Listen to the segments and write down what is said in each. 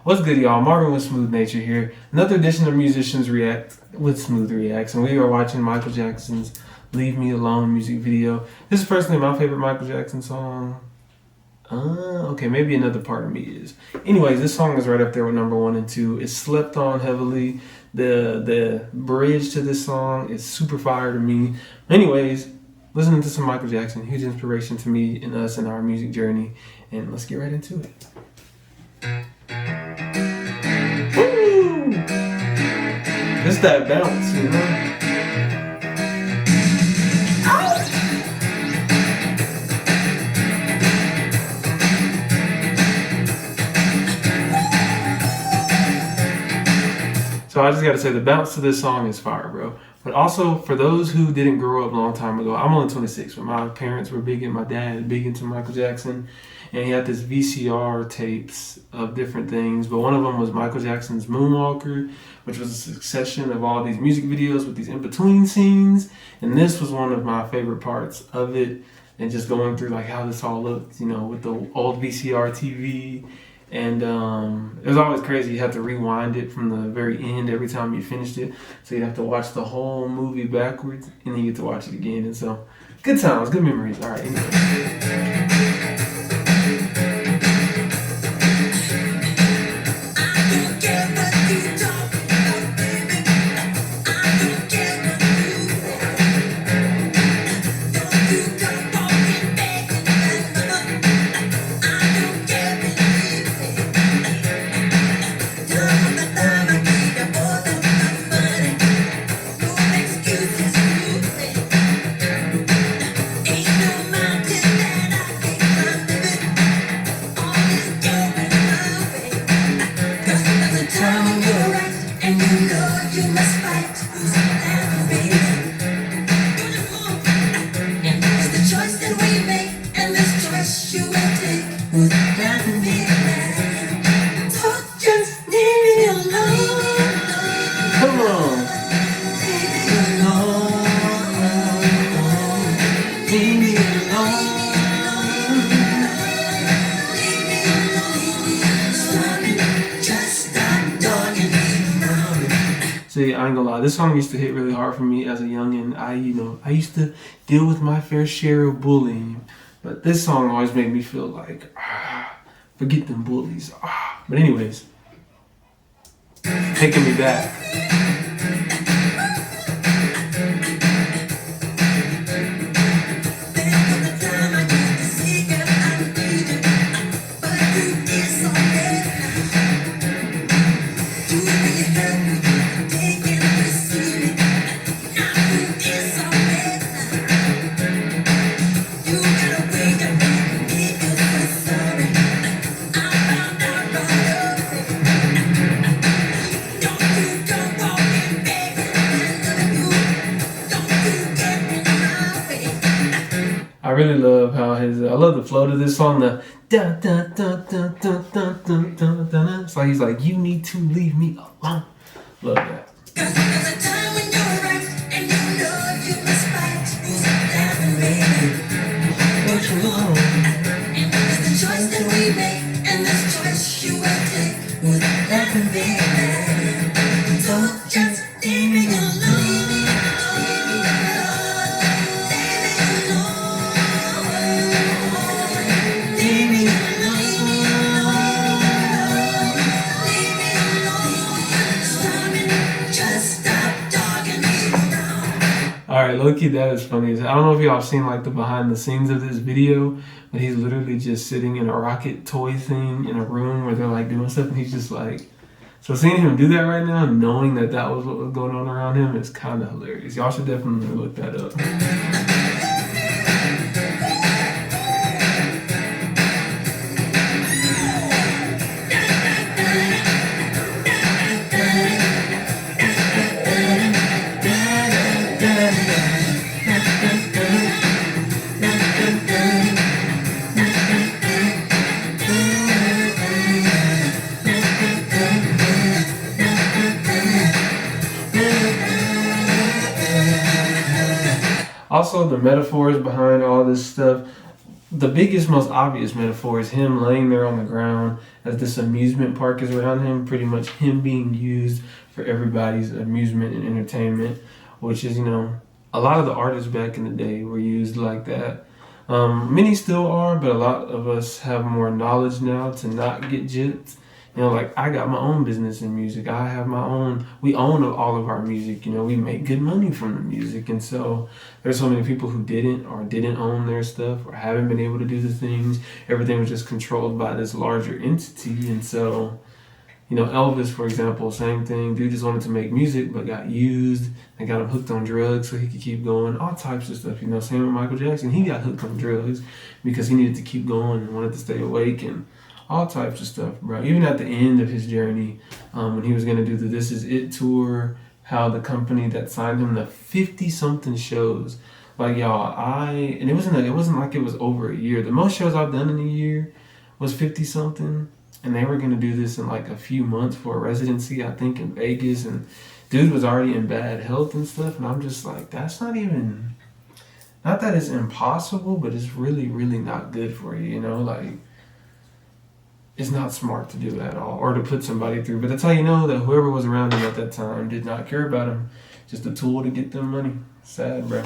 What's good, y'all? Marvin with Smooth Nature here. Another edition of Musicians React with Smooth Reacts, and we are watching Michael Jackson's Leave Me Alone music video. This is personally my favorite Michael Jackson song. Okay, maybe Another Part of Me is. Anyways, this song is right up there with number 1 and 2. It's slept on heavily. The bridge to this song is super fire to me. Anyways, listening to some Michael Jackson, huge inspiration to me and us in our music journey. And let's get right into it. Woo! It's that bounce, you know? So I just gotta say, the bounce to this song is fire, bro. But also, for those who didn't grow up a long time ago, I'm only 26, but my parents were big, and my dad big into Michael Jackson. And he had this VCR tapes of different things, but one of them was Michael Jackson's Moonwalker, which was a succession of all these music videos with these in-between scenes. And this was one of my favorite parts of it, and just going through like how this all looked, you know, with the old VCR TV. And it was always crazy. You had to rewind it from the very end every time you finished it. So you'd have to watch the whole movie backwards, and then you get to watch it again. And so, good times, good memories. All right, anyway. See, I ain't gonna lie, this song used to hit really hard for me as a youngin'. I used to deal with my fair share of bullying, but this song always made me feel like, forget them bullies. But anyways, taking me back. I really love how I love the flow to this song, the da da da da da da da da da. It's like he's like, you need to leave me alone. Love that. Alright, low-key, that is funny. I don't know if y'all have seen like the behind the scenes of this video, but he's literally just sitting in a rocket toy thing in a room where they're like doing stuff, and he's just like, so seeing him do that right now, knowing that that was what was going on around him, is kind of hilarious. Y'all should definitely look that up. Also, the metaphors behind all this stuff. The biggest, most obvious metaphor is him laying there on the ground as this amusement park is around him, pretty much him being used for everybody's amusement and entertainment, which is, a lot of the artists back in the day were used like that. Many still are, but a lot of us have more knowledge now to not get gypped. Like I got my own business in music. I have my own, we own all of our music. We make good money from the music. And so there's so many people who didn't own their stuff or haven't been able to do the things. Everything was just controlled by this larger entity. And so, Elvis, for example, same thing. Dude just wanted to make music, but got used. They got him hooked on drugs so he could keep going. All types of stuff, Same with Michael Jackson. He got hooked on drugs because he needed to keep going and wanted to stay awake and all types of stuff, bro. Even at the end of his journey, when he was going to do the This Is It tour, how the company that signed him to 50-something shows. Like, y'all, and it wasn't like it was over a year. The most shows I've done in a year was 50-something. And they were going to do this in like a few months for a residency, I think, in Vegas. And dude was already in bad health and stuff. And I'm just like, that's not that it's impossible, but it's really, really not good for you, Like, it's not smart to do at all or to put somebody through. But that's how you know that whoever was around him at that time did not care about him. Just a tool to get them money. Sad, bro.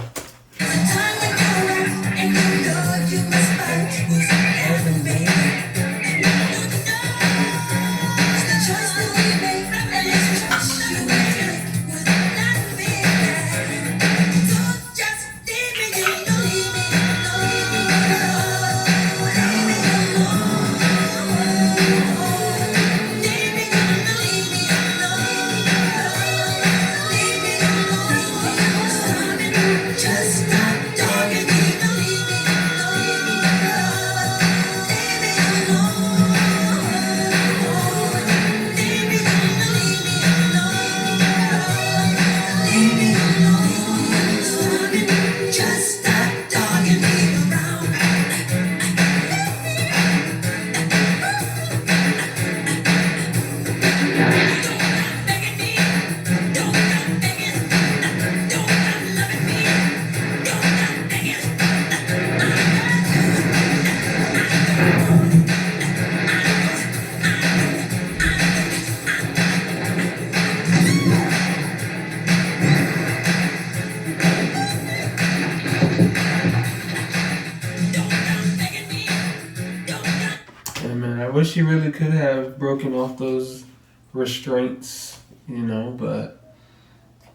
I wish he really could have broken off those restraints, but,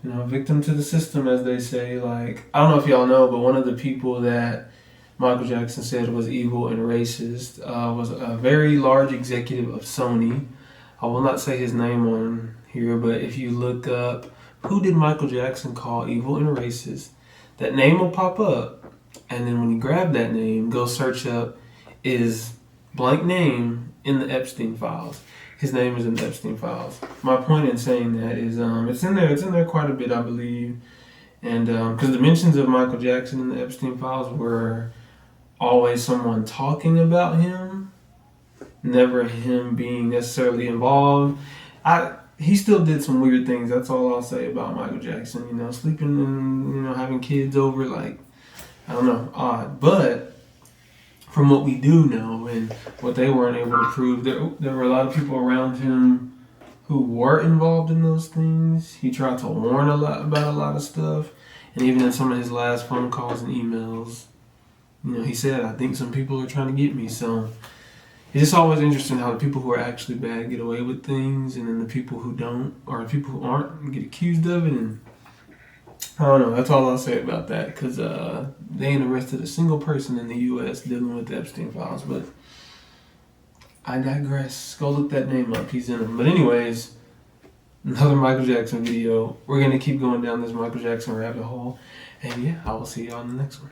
victim to the system, as they say. Like, I don't know if y'all know, but one of the people that Michael Jackson said was evil and racist was a very large executive of Sony. I will not say his name on here, but if you look up, who did Michael Jackson call evil and racist, that name will pop up. And then when you grab that name, go search up, is blank name in the Epstein files. His name is in the Epstein files. My point in saying that is it's in there quite a bit, I believe. And because the mentions of Michael Jackson in the Epstein files were always someone talking about him, never him being necessarily involved. He still did some weird things. That's all I'll say about Michael Jackson. Sleeping and having kids over, like, I don't know, odd. But from what we do know and what they weren't able to prove, there were a lot of people around him who were involved in those things. He tried to warn about a lot of stuff. And even in some of his last phone calls and emails, he said, I think some people are trying to get me. So it's just always interesting how the people who are actually bad get away with things, and then the people who don't, or the people who aren't, get accused of it. And I don't know. That's all I'll say about that, because they ain't arrested a single person in the U.S. dealing with the Epstein files. But I digress. Go look that name up. He's in them. But anyways, another Michael Jackson video. We're going to keep going down this Michael Jackson rabbit hole. And yeah, I will see y'all in the next one.